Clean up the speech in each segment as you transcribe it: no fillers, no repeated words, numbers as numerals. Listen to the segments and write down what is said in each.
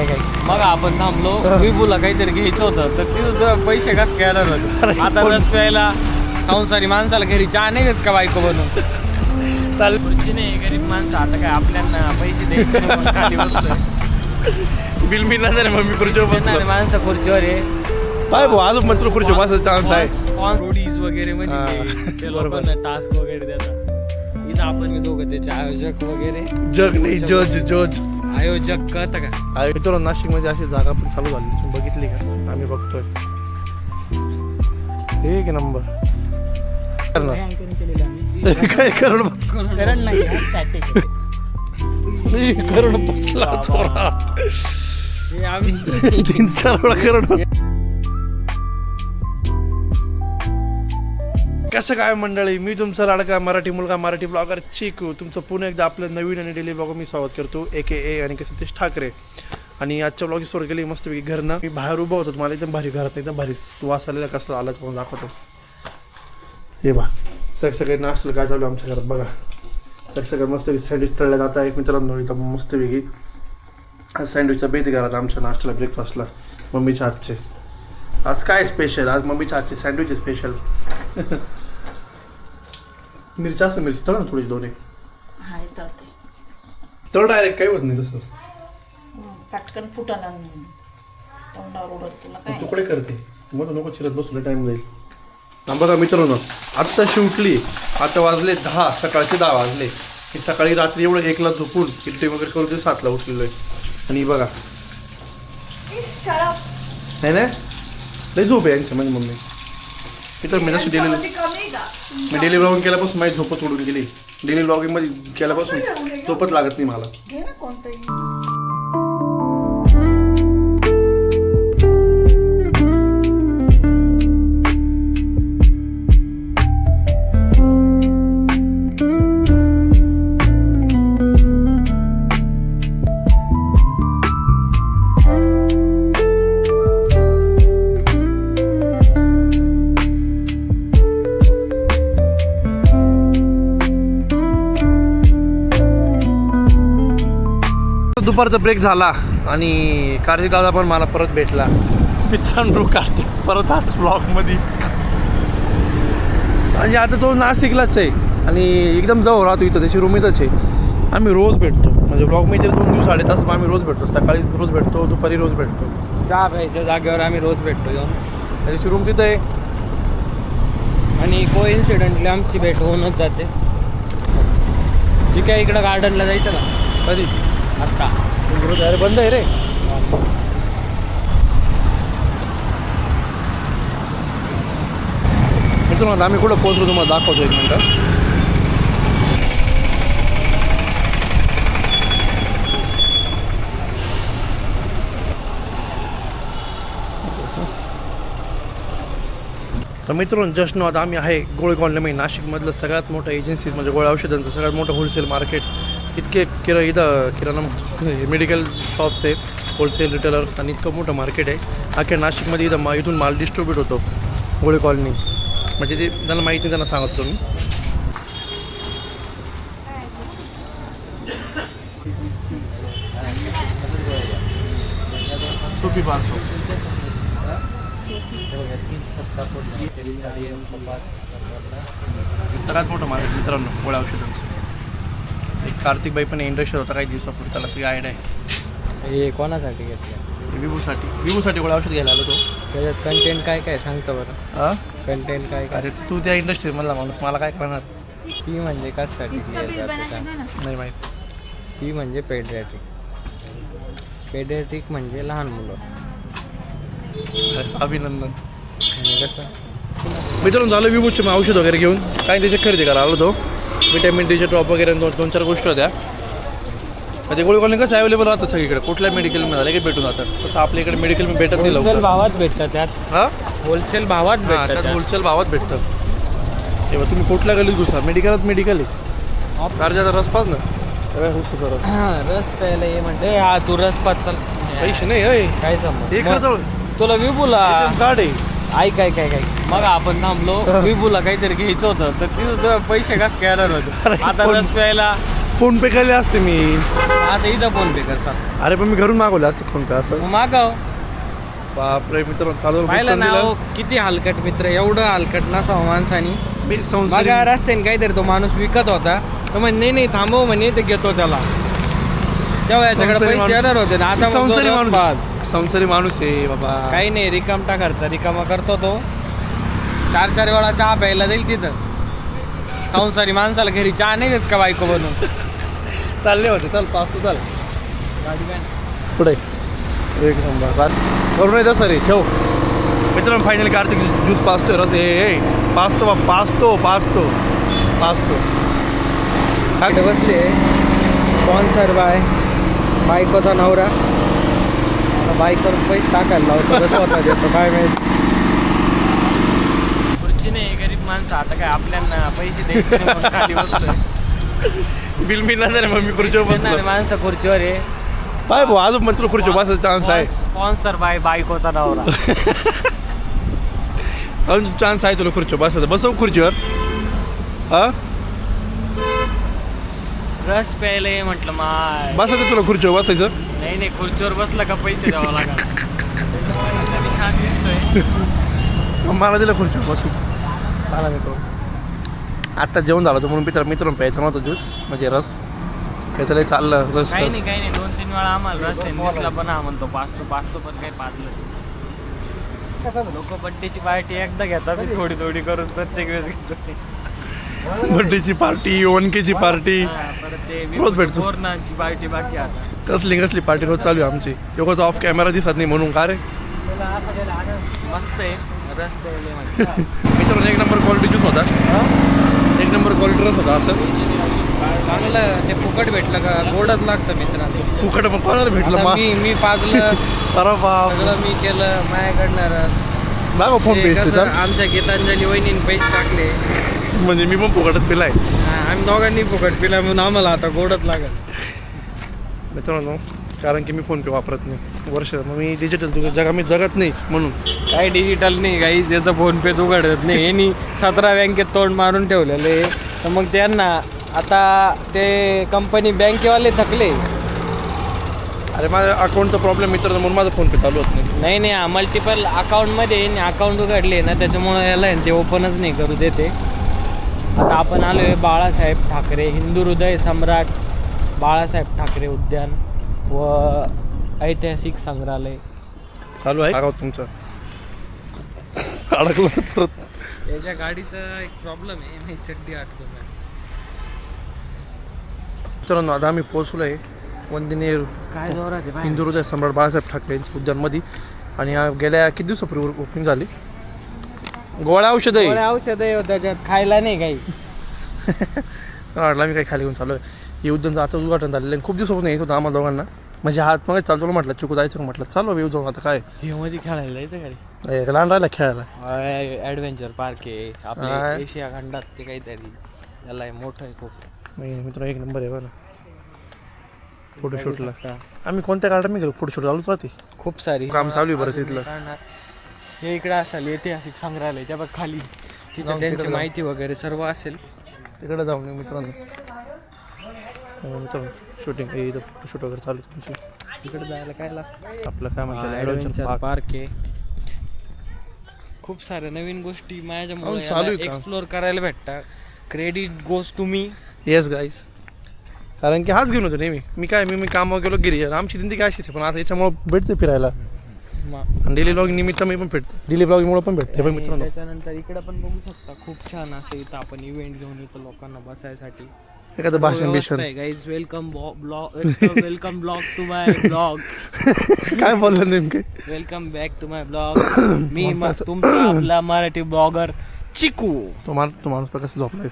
काय मग आपण थांबलो विभूला काहीतरी घ्यायचं होतं तर तिथं पैसे कस काय येणार होते. आता रस प्यायला संसारी माणसाला घरी चहा नाही देत का बायको बनून. खुर्ची नाही गरीब माणसं आता काय आपल्याला पैसे द्यायचे नाही म्हणून खाली बसलोय. बिल मी नाही मग मी खुर्चीवर बसणार. माणसं खुर्चीवर आहे. काय भाऊ अजून मंत्र खुर्चीवर बसायचा चान्स आहे. रोडीज वगैरे मध्ये लोकांना टास्क वगैरे देतात. इथं आपण मी दोघं त्याचे आयोजक वगैरे. जग नाही जज आयोजक कळतं का. मित्रांनो नाशिक मध्ये अशी जागा पण चालू झाली तुम्ही बघितली का. आम्ही बघतोय एक नंबर. काय करण करण बसला चोरा. आम्ही 3-4 वेळा करण. कसं काय मंडळी, मी तुमचा लाडका मराठी मुलगा मराठी ब्लॉगर चिकू तुमचं पुन्हा एकदा आपलं नवीन आणि डेली ब्लॉग मी स्वागत करतो. AKA आणि सतीश ठाकरे. आणि आजच्या ब्लॉगची सुरू केली मस्तपैकी घरनं. मी बाहेर उभा होतो तुम्हाला एकदम भारी घरात एकदम भारी सुवास आलेला कसं आला तुम्हाला दाखवतो. हे बा सगळे नाश्त्याला काय चालू आमच्या घरात बघा. सगळं मस्तपैकी सँडविच तळल्या जात आहे मित्रांनो. इथं मस्तपैकी सँडविचचा बेत घरात आमच्या नाश्त्याला ब्रेकफास्टला मम्मीच्या हातचे. आज काय स्पेशल, आज मम्मीच्या हातचे सँडविच स्पेशल. मिरची असं मिरची तळ ना थोडी दोन एक तळ डायरेक्ट काही होत नाही तसंच पटकन फुटाला तोंडावर उडत तुला काय तुकडे करते मग नको चिरत बसू टाइम जाईल. बघा मित्रांनो आत्ताशी उठली. आता वाजले 10 सकाळचे 10 वाजले. ही सकाळी रात्री एवढं 1ला झोपून किल्टे वगैरे करून ते 7ला उठलेलो आहे. आणि बघा नाही ना लई झोप आहे यांच्या म्हणजे मम्मी. मित्र मी जशी मी डेली ब्लॉगिंग केल्यापासून माझी झोपच उडून गेली. डेली ब्लॉगिंग मध्ये केल्यापासून झोपच लागत नाही मला. दुपारचा ब्रेक झाला आणि कार्तिक दादा पण मला परत भेटला. मित्रांनो कार्तिक परत आज ब्लॉगमध्ये. आणि आता तो नाशिकलाच आहे आणि एकदम जवळ राहतो इथं त्याची रूम इथंच आहे. आम्ही रोज भेटतो म्हणजे ब्लॉगमध्ये 2 दिवस आले तसं आम्ही रोज भेटतो. सकाळी रोज भेटतो दुपारी रोज भेटतो. चहा प्यायच्या जागेवर आम्ही रोज भेटतो जाऊन. त्याची रूम तिथं आहे आणि कोइन्सिडेंटली आमची भेट होऊनच जाते. ठीक आहे इकडं गार्डनला जायचं का कधी आत्ता. अरे बंद आहे रे. मित्रांनो आम्ही कुठं पोहोचलो तुम्हाला दाखवतो एक मिनटं. तर मित्रांनो जस्ट आता आम्ही आहे गोळे कॉलनीमध्ये. नाशिकमधलं सगळ्यात मोठं एजन्सीज म्हणजे गोळ्या औषधांचं सगळ्यात मोठं होलसेल मार्केट. इतके इथं किराणा मेडिकल शॉप्स आहे होलसेल रिटेलर आणि इतकं मोठं मार्केट आहे अख्ख्या नाशिकमध्ये. इथून माल डिस्ट्रीब्यूट होतो गोळे कॉलनी. म्हणजे ते त्यांना माहिती त्यांना सांगतो मी. सोपी पार्सो सगळ्यात मोठं मार्केट मित्रांनो गोळ्या औषधांचं. एक कार्तिक बाई पण इंडस्ट्री होता काही दिवसापूर्वी त्याला सगळी आयडिया आहे. हे कोणासाठी घेतलं. विभूसाठी गोळ्या औषध घ्यायला आलो तो. त्याच्यात कंटेंट काय काय सांगतो बरं. हां कंटेंट काय काय. अरे तू त्या इंडस्ट्रीमधला माणूस मला काय करणार. ती म्हणजे कशासाठी नाही माहीत. ती म्हणजे पेडियाट्रिक. पेडियाट्रिक म्हणजे लहान मुलं. अभिनंदन. म्हणजे कसं मित्रांनो झालं विभूचे मग औषध वगैरे घेऊन काही त्याचे खरेदी करायला आलो तो. विटॅमिन डीचे ड्रॉप वगैरे 2-4 गोष्टी होत्या. म्हणजे गोळी कॉलनी कसं अवेलेबल राहतं सगळीकडे. कुठल्या मेडिकलमध्ये लगेच भेटून जातात. तसं आपल्या इकडे मेडिकल भेटत नाही होलसेल लवकर. भावात भेटतं त्यात. हां होलसेल भावात त्यात भेटतं. होलसेल भावात भेटतं. तेव्हा तुम्ही कुठल्या गलीत घुसा मेडिकलात मेडिकल आहे. कार्जाचा रसपास ना रस प्यायला ये म्हणते. हा तू रस पाच चल. पैसे नाही काय समज एखादं तुला विभूला कार्ड आहे. काय मग आपण थांबलो विभूला काहीतरी घ्यायचं होतं तर तिथं पैसे कस काय येणार होते. आता रस प्यायला फोन पे केले असते मी. आता इथं फोन पे करचा अरे पण मी घरून मागवले असते फोन पे असं. मागव. बापरे मित्र चालू पाहिलं ना हो, किती हलकट मित्र, एवढं हलकट नसावं माणसानी. मी संसारी बघा रस्त्याने काहीतरी तो माणूस विकत होता, तर म्हणे नाही थांबव म्हणे, ते घेतो त्याला. तेव्हा याच्याकडे पैसे येणार होते ना. आता संसारी माणूस माणूस संसारी माणूस आहे बाबा. काही नाही, रिकामटा खर्च रिकामा करतो तो. 4-4 वेळा चहा प्यायला जाईल तिथं. संसारी माणसाला घरी चहा नाही देत का बायको बनून? चालले होते. चल पाच तू चाल गाडी काय पुढे एक नंबर करून येतं सर ठेव मित्रांनो. फायनली कार्तिक ज्यूस पाचतो रस हे पाचतो पाचतो पाचतो पाचतो काय बसले. स्पॉन्सर बाय बायकोचा नवरा. बायकोवर पैसे टाकायला लावतो, कसं होता त्याचं काय माहिती. खुर्ची नाही, गरीब माणसं. आता काय आपल्याला पैसे द्यायचे नाही म्हणून खाली बसलोय. बिल मिळणार नाही मग मी खुर्चीवर बसलो. माणसं खुर्चीवर आहे. बाय भाऊ अजून पण तुला खुर्चीवर बसायचा चान्स आहे. स्पॉन्सर बाय बायकोचा नवरा. अजून चान्स आहे तुला खुर्चीवर बसायचा. बसव खुर्चीवर. हा रस प्यायला ये म्हटलं माय. बसायचं तुला खुर्चीवर बसायचं. नाही खुर्चीवर बसलं का पैसे द्यावं लागणार. छान दिसतोय. मला दिलं खुर्चीवर बसू. मला मित्र आत्ता जेवण झालं होतं म्हणून मित्रांनो प्यायचं नव्हतं ज्यूस म्हणजे रस. त्याला चाललं रस. काही नाही 2-3 वेळा आम्हाला रस्त्याने दिसला पण हा म्हणतो पाचतो पण काही पाजलं. लोक बड्डेची पार्टी एकदा घेतात, मी थोडी थोडी करून प्रत्येक वेळेस घेतो. बर्थडेची पार्टी 1Kची पार्टी परत ते रोज भेटतो. कोरोनाची पार्टी बाकी आता. कसली पार्टी रोज चालू आहे आमची. योगाचा ऑफ कॅमेरा दिसत नाही म्हणून का रे. मस्त आहे रस प्यायले म्हणजे. मित्रांनो एक नंबर क्वालिटी ज्यूस होता. एक नंबर क्वालिटी रस होता. असं चांगलं ते फुकट भेटलं का गोडच लागतं मित्रांनो. फुकट मग कोणाला भेटलं आता मग. मी पाजलं. अरे बाप सगळं मी केलं माझ्याकडनं रस. बघा फोन ते पे कसं आमच्या गीतांजली वहिनीने पैसे टाकले म्हणजे मी पण फुकटच पिलाय. आम्ही दोघांनी फुकट पिला म्हणून आम्हाला आता गोडच लागल. मित्रांनो कारण की मी फोन पे वापरत नाही वर्ष. मग मी डिजिटल मी जगत नाही म्हणून. काही डिजिटल नाही काही ज्याचं फोन पे उघडत नाही. यांनी 17 बँकेत तोंड मारून ठेवलेलं आहे. तर मग त्यांना आता ते कंपनी बँकेवाले थकले. अरे माझ्या अकाउंटचा प्रॉब्लेम मित्रांनो म्हणून माझा फोन पे चालू होत नाही. नाही मल्टिपल अकाउंटमध्ये अकाउंट उघडले ना त्याच्यामुळे याला ते ओपनच नाही करू देते. आता आपण आलो आहे बाळासाहेब ठाकरे हिंदू हृदय सम्राट बाळासाहेब ठाकरे उद्यान व ऐतिहासिक संग्रहालय चालू आहे तुमचं. अडकलं परत. याच्या गाडीचा एक प्रॉब्लेम आहे, मी चड्डी अटकून. मित्रांनो आता आम्ही पोहोचलो आहे वंदिनी काय जोरात आहे हिंदू हृदय सम्राट बाळासाहेब ठाकरे यांच्या उद्यानमध्ये. आणि गेल्या किती दिवसापूर्वी ओपनिंग झाली. गोळ्या औषध आहे त्याच्यात खायला नाही काही. वाटला मी काही खाली घेऊन चालू आहे. हे उद्यानचं आता उद्घाटन झालेलं आहे. खूप दिवसापासून यायचं होतं आम्हाला दोघांना. म्हणजे हात मग चालतो म्हटलं चिकू जायचं म्हटलं चालू येऊ जाऊन. आता काय हे मध्ये खेळायला जायचं गाडी लहान राहिला खेळायला. ॲडव्हेंचर पार्क आहे आपल्या एशिया खंडात. ते काहीतरी त्याला मोठं आहे खूप. मित्र एक नंबर आहे बरं फोटोशूटला. आम्ही कोणत्या गार्डन गेलो फोटोशूट चालूच राहते. खूप सारी काम चालू आहे बरं तिथलं. हे इकडे असेल ऐतिहासिक संग्रहालय त्या बघ खाली. तिथं त्यांची माहिती वगैरे सर्व असेल. तिकडे जाऊन मित्रांनो शूटिंग इथं फोटोशूट वगैरे चालू तुमची. तिकडे जायला काय लागतं आपलं काय म्हणतात ॲडव्हेंचर पार्क आहे. खूप साऱ्या नवीन गोष्टी माझ्यामुळे चालू आहे एक्सप्लोर करायला भेटतात. Credit goes to me. Yes guys. कारण की हाच घेऊन होतो नेहमी. मी कामावर गेलो गिरी. आमची जिंदगी अशीच आहे पण आता याच्यामुळे भेटते फिरायला. आणि डेली ब्लॉग निमित्त मी पण भेटते. डेली ब्लॉगमुळे पण भेटते पण मित्रांनो. त्याच्यानंतर इकडे पण बघू शकता खूप छान असं इथं आपण इव्हेंट घेऊन येतो लोकांना बसायसाठी. एखादं भाषण बिषण guys welcome welcome blog to my blog. काय बोललं नेमके. Welcome back to my blog. मी तुमचा आपला मराठी ब्लॉगर चिकू. तो माणूस कसं झोपलाय.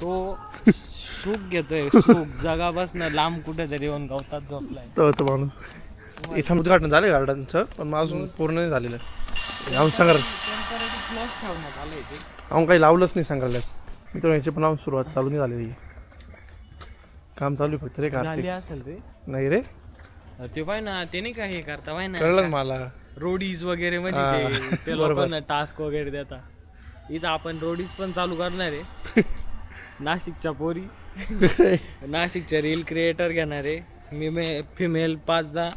तो सुख घेतोय सुख. जगापासून लांब कुठेतरी येऊन गवतात झोपलाय तो माणूस. इथं उद्घाटन झालं गार्डनचं पण अजून पूर्ण नाही झालेलं. आम्ही सांगाल आम्ही काही लावलंच नाही सांगायला. मित्रांनो याची पण सुरुवात चालू नाही झालेली. काम चालू आहे फक्त रे. झाली असेल रे. नाही रे ते पाय ना ते नाही का हे करता पाय ना कळलं मला. रोडीज वगैरे मध्ये ते लोकांना टास्क वगैरे देता. इथं आपण रोडीज पण चालू करणार आहे. नाशिकच्या पोरी नाशिकचे रील क्रिएटर घेणार आहे मी फिमेल 5-10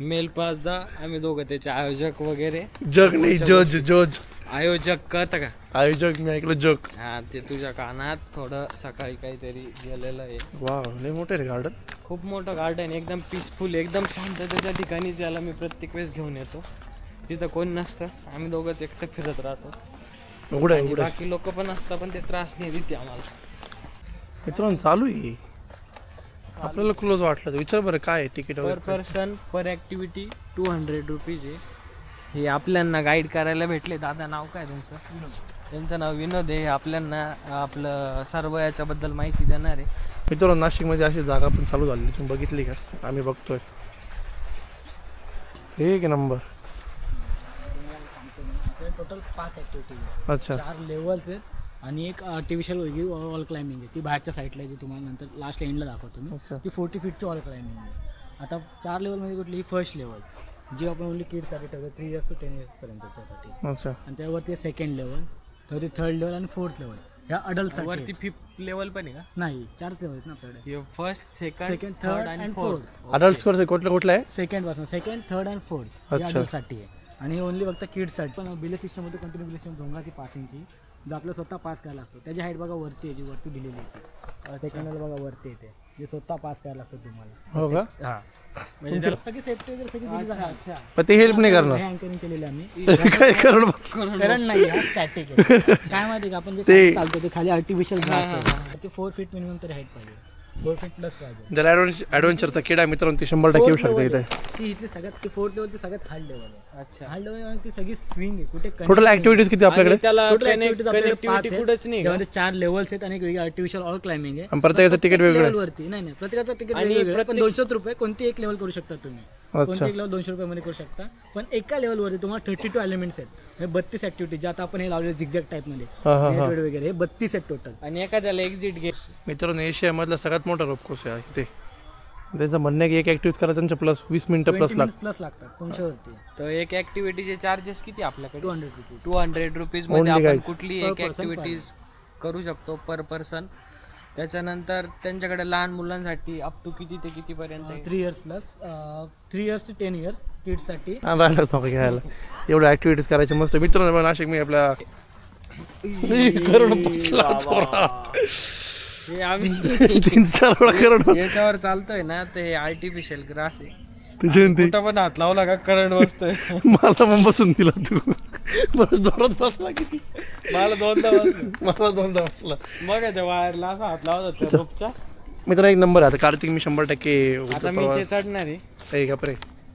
मेल 5-10 आम्ही दोघं त्याचे आयोजक वगैरे जग नाही जज जज आयोजक कळतं का आयोजक मी ऐकलं जग. हा ते तुझ्या कानात थोडं सकाळी काहीतरी गेलेलं आहे. वा लय मोठं रे गार्डन. खूप मोठं गार्डन एकदम पीसफुल एकदम शांततेच्या ठिकाणीच याला मी प्रत्येक वेळेस घेऊन येतो. तिथं कोण नसतं आम्ही दोघंच एकटं फिरत राहतो. उघडं आहे आणि उघडं. बाकी लोक पण असतात पण ते त्रास नाही देते आम्हाला. मित्रांनो चालू आहे आपल्याला क्लोज वाटलं तर विचार बरं काय तिकीट पर वगैरे. पर्सन पर ॲक्टिव्हिटी 200 रुपीज आहे. हे आपल्यांना गाईड करायला भेटले. दादा नाव काय तुमचं? त्यांचं नाव विनोद आहे. आपल्यांना आपलं सर्व याच्याबद्दल माहिती देणार आहे. मित्रांनो नाशिकमध्ये अशी जागा पण चालू झाली तुम्ही बघितली का? आम्ही बघतोय एक नंबर. टोटल 5 ॲक्टिव्हिटी अच्छा 4 लेवल्स आहेत आणि एक आर्टिफिशियल वेगळी वॉल क्लाइम्बिंग आहे. ती बाहेरच्या साईडला आहे जी तुम्हाला नंतर लास्ट एंडला दाखवतो मी. अच्छा. ती 40 फीटची वॉल क्लाइम्बिंग आहे. आता 4 लेवलमध्ये कुठली ही फर्स्ट लेवल जी आपण ओनली किड्ससाठी ठेवतो 3 इयर्स टू 10 इयर्सपर्यंतच्यासाठी. अच्छा आणि त्यावरती सेकंड लेवल, त्यावरती थर्ड लेवल आणि फोर्थ लेवल ह्या अडल्टसाठी वरती 5th लेवल पण आहे का? नाही 4 लेवल आहेत ना आपल्याकडे. First second second third and fourth. Adult score कुठलं आहे? सेकंड पासून सेकंड थर्ड अँड फोर्थ अच्छा. या अडल्टसाठी आहे. आणि ओनली फक्त किड्ससाठी. पण बिले सिस्टममध्ये कंटिन्यू बिले सिस्टम डोंगराची पासिंगची जो आपल्याला स्वतः पास करायला लागतो. त्याची हाईट बघा वरती आहे जी वरती दिलेली आहे. सेकंड लेवल बघा वरती येते जे स्वतः पास करायला लागतं तुम्हाला. हो का? हां म्हणजे त्याला सगळी सेफ्टी वगैरे सगळी दिली जाते. पण ते हेल्प नाही करणार. अँकरिंग केलेली आम्ही. काय करून करंट नाही हा स्टॅटिक आहे. काय माहिती का आपण जे खाली चालतो ते खाली आर्टिफिशियल ग्रास ते 4 फीट मिनिमम तरी हाईट पाहिजे. 4 फीट प्लस पाहिजे. ज्याला ॲडव्हेंचरचा किडा मित्रांनो ते 100% येऊ शकतं इथे. ती इथली सगळ्यात ती फोर्थ लेवलची सगळ्यात हार्ड लेवल आहे. अच्छा. हार्ड लेवल आणि ती सगळी स्विंग आहे. कुठे टोटल ऍक्टिव्हिटीज किती आपल्याकडे? आणि त्याला Total activities आपल्याकडे पाच कनेक्टिव्हिटी आहेत. कुठंच नाही का? त्यामध्ये 4 लेवल्स आहेत आणि एक वेगळी आर्टिफिशियल ऑल क्लाइम्बिंग आहे. आणि प्रत्येकाचं तिकीट वेगळं आहे. वरती नाही प्रत्येकाचं तिकीट आणि वेगवेगळं आहे. पण 200 रुपये कोणती एक लेवल करू शकता तुम्ही. अच्छा. कोणती एक लेवल 200 रुपयामध्ये करू शकता. पण एका लेवलवरती तुम्हाला 32 एलिमेंट्स आहेत. म्हणजे 32 ऍक्टिव्हिटी जे आता आपण हे लावले झिगझॅग टाईपमध्ये वगैरे हे 32 आहेत टोटल. आणि एखाद्याला एक्झिट घे. मित्रांनो एशियामधला सगळ्यात मोठा रोप कोर्स आहे इथे. त्यांचं म्हणणं आहे की एक ऍक्टिव्हिटी करायचं त्यांचं प्लस 20 मिनिटं प्लस लागतं. प्लस लागतात तुमच्यावरती. तर एक ऍक्टिव्हिटीचे चार्जेस किती आपल्याकडे? 200 रुपीज. 200 रुपीज मध्ये Only आपण guys. कुठली Per एक person ऍक्टिव्हिटीज करू शकतो पर पर्सन. त्याच्यानंतर त्यांच्याकडे लहान मुलांसाठी अप टू किती ते किती पर्यंत आहे? 3 इयर्स प्लस 3 इयर्स ते 10 इयर्स किड्ससाठी. राहिलं सॉरी घ्यायला एवढं ऍक्टिव्हिटीज करायचे मस्त. मित्रांनो नाशिक मी आपल्या करून बसला जोरात. हे आम्ही 3-4 वेळा करून याच्यावर चालतोय ना ते आर्टिफिशियल ग्रास आहे. तुझे कुठं पण हात लावला का करंट बसतोय. मला मग बसून दिला तू बस जोरात बसला किती. मला दोनदा बसलं. मला दोनदा बसला. मग त्या वायरला असा हात लावत होता रोपच्या. मित्र एक नंबर आहे. आता कार्तिक मी 100% आता मी ते चढणार आहे. काही का परे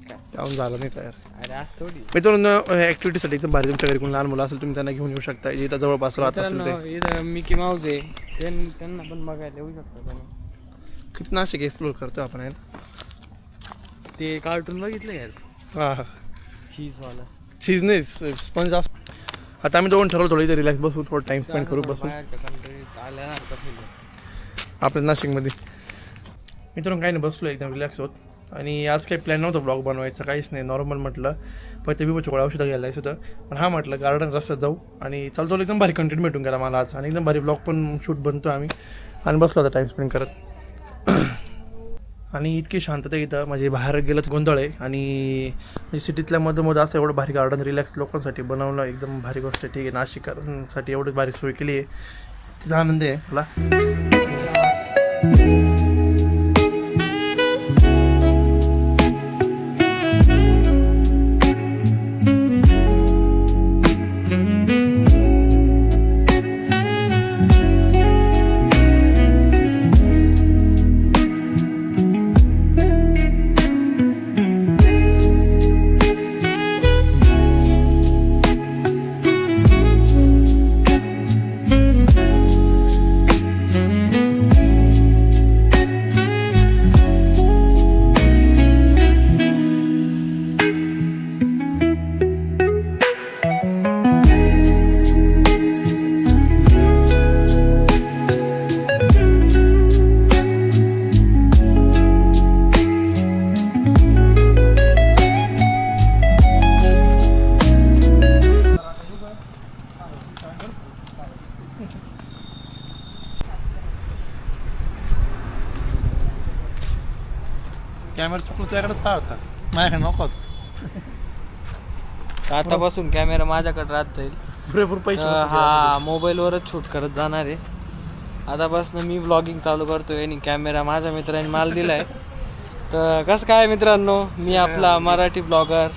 त्याहून झालं नाही तयार. अरे आज थोडी मित्रांनो ऍक्टिव्हिटीसाठी एकदम भारी. तुमच्या घरी कोण लहान मुलं असेल तुम्ही त्यांना घेऊन येऊ शकता. जे इथं जवळपास राहत असेल ते. मित्रांनो, इथं मिकी माऊस आहे. त्यांना पण बघायला येऊ शकता तुम्ही. किती नाशिक एक्सप्लोर करतो आपण आहे ना. ते कार्टून बघितलं यार हां हां चीजवाला. चीज नाही स्पंज जास्त. आता आम्ही दोन ठरवलं थोडं इथे रिलॅक्स बसू थोडं टाइम स्पेंड करू बसू बाहेरच्या कंट्रीत आल्यासारखं फील होतं. आपल्या नाशिकमध्ये. मित्रांनो काही नाही बसलो एकदम रिलॅक्स होत. आणि आज काही प्लॅन नव्हतं ब्लॉग बनवायचं काहीच नाही. नॉर्मल म्हटलं पण ते विभूच्या गोळ्या औषधं घ्यायला जायचं होतं. पण हा म्हटलं गार्डन रस्त्यात जाऊ आणि चालतो एकदम भारी कंटेंट भेटून गेला मला आज. आणि एकदम भारी ब्लॉग पण शूट बनतो आम्ही. आणि बसलो आता टाईम स्पेंड करत. आणि इतकी शांतता इथं म्हणजे बाहेर गेलंच गोंधळ आहे. आणि म्हणजे सिटीतल्या मधोमध असं एवढं भारी गार्डन रिलॅक्स लोकांसाठी बनवलं एकदम भारी गोष्ट आहे. ठीक आहे नाशिकसाठी एवढी भारी सोय केली आहे. तिचा आनंद आहे मला. तुझ्याकडेच पाहा होता, माझ्याकडे नको होता. तर आतापासून कॅमेरा माझ्याकडे राहत जाईल. पुरेपूर पैसे हा मोबाईलवरच शूट करत जाणार आहे. आतापासून मी ब्लॉगिंग चालू करतोय आणि कॅमेरा माझ्या मित्राने मला दिलाय. तर कसं काय मित्रांनो, मी आपला Marathi blogger,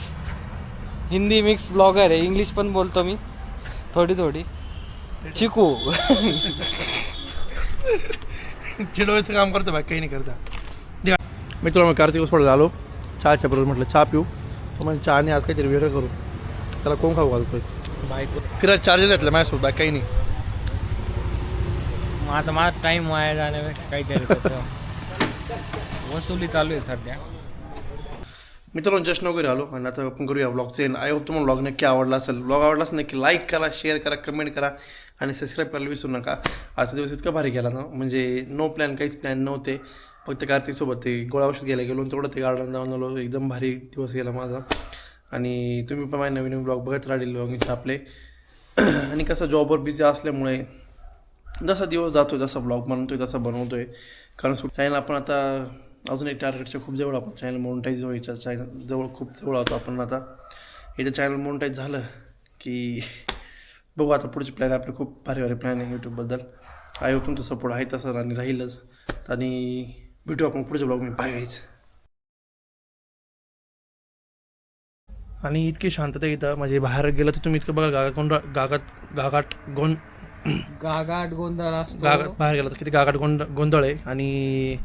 Hindi mix blogger आहे, इंग्लिश पण बोलतो मी थोडी थोडी. चिकू चिडवायचं काम करतो बाकी काही नाही करता. मी तुला मग कार्तिक सोडला आलो चहाच्या बरोबर, म्हटलं चहा पिऊ. तो म्हणजे चहाने आज काहीतरी वेगळं करू. त्याला कोण खाऊ घालतोय बायको. फिरायला चार्जेस घेतला माझ्यासोबत बाकी काही नाही. मग आता माझा टाईम वाया जाण्यापेक्षा काहीतरी त्याचं वसुली चालू आहे सध्या. मित्रांनो जस्ट वगैरे आलो आणि आता आपण करूया ब्लॉगचे. आय होप तुम्हाला ब्लॉग नक्की आवडला असेल. ब्लॉग आवडला असेल नक्की लाईक करा, शेअर करा, कमेंट करा आणि सबस्क्राईब करायला विसरू नका. आजचा दिवस इतका भारी गेला ना, म्हणजे नो प्लॅन, काहीच प्लॅन नव्हते. फक्त कार्तिकसोबत ते गोळा औषध घ्यायला गेलो, तेवढं ते गार्डन जाऊन आलो. एकदम भारी दिवस गेला माझा. आणि तुम्ही पण माझे नवीन ब्लॉग बघत राहील ब्लॉगिंगचे आपले. आणि कसं जॉबवर बिझी असल्यामुळे जसा दिवस जातो, जसा ब्लॉग बनवतोय तसा बनवतोय. कारण चॅनल आपण आता अजून एक टार्गेटच्या खूप जवळ, आपण चॅनल मोनिटाईज व्हायच्या चॅनल जवळ खूप जवळ होतो आपण. आता इथं चॅनल मोनिटाईज झालं की बघू आता पुढचे प्लॅन. आपले खूप भारी भारी प्लॅन आहे यूट्यूबबद्दल. आय होप तुमचा सपोर्ट आहे तसं आणि राहीलच. आणि भेटू आपण पुढच्या ब्लॉग मी पाहायचं. आणि इतकी शांतता इथं, म्हणजे बाहेर गेलं तर तुम्ही इतकं बघा गागाट गोंधळ असतो. बाहेर गेलं तर किती गागाट गोंधळ आहे. आणि